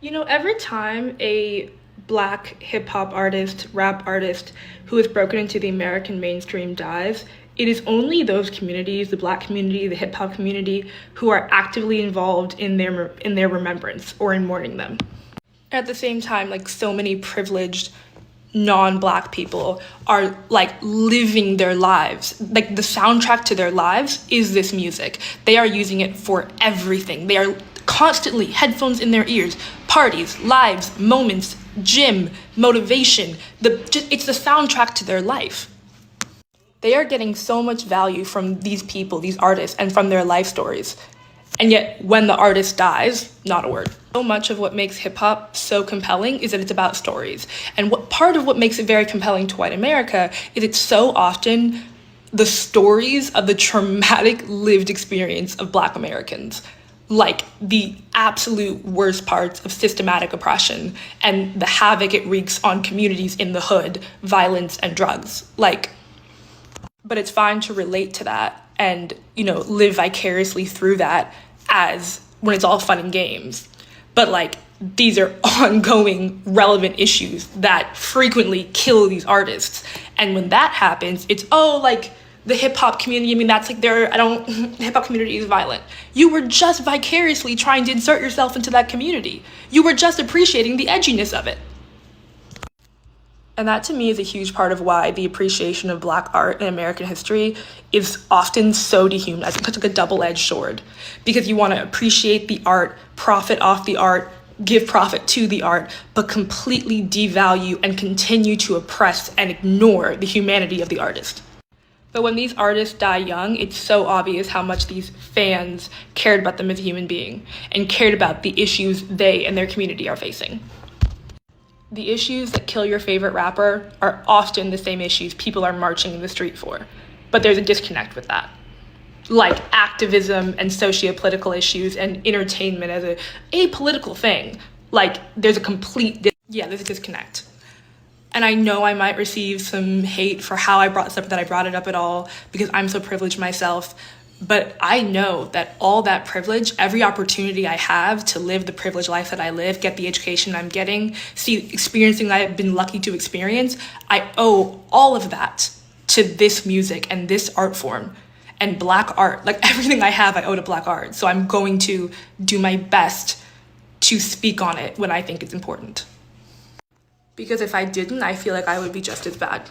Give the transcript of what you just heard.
Every time a black hip hop artist, rap artist who has broken into the American mainstream dies, it is only those communities, the black community, the hip hop community, who are actively involved in their remembrance or in mourning them. At the same time, like so many privileged non-black people are like living their lives, like the soundtrack to their lives is this music. They are using it for everything. They are constantly headphones in their ears, parties, lives, moments, gym, motivation. It's the soundtrack to their life. They are getting so much value from these people, these artists, and from their life stories. And yet, when the artist dies, not a word. So much of what makes hip hop so compelling is that it's about stories. And part of what makes it very compelling to white America is it's so often the stories of the traumatic lived experience of black Americans, like the absolute worst parts of systematic oppression and the havoc it wreaks on communities in the hood, violence and drugs. But it's fine to relate to that and, live vicariously through that as when it's all fun and games. But these are ongoing relevant issues that frequently kill these artists. And when that happens, it's, the hip hop community, that's the hip hop community is violent. You were just vicariously trying to insert yourself into that community. You were just appreciating the edginess of it. And that to me is a huge part of why the appreciation of black art in American history is often so dehumanizing, such like a double-edged sword. Because you want to appreciate the art, profit off the art, give profit to the art, but completely devalue and continue to oppress and ignore the humanity of the artist. But when these artists die young, it's so obvious how much these fans cared about them as a human being and cared about the issues they and their community are facing. The issues that kill your favorite rapper are often the same issues people are marching in the street for. But there's a disconnect with that. Like activism and socio-political issues and entertainment as a apolitical thing. There's a disconnect. And I know I might receive some hate for how I brought this up, that I brought it up at all, because I'm so privileged myself. But I know that all that privilege, every opportunity I have to live the privileged life that I live, get the education I'm getting, experiencing that I've been lucky to experience, I owe all of that to this music and this art form and black art. Everything I have, I owe to black art. So I'm going to do my best to speak on it when I think it's important. Because if I didn't, I feel like I would be just as bad.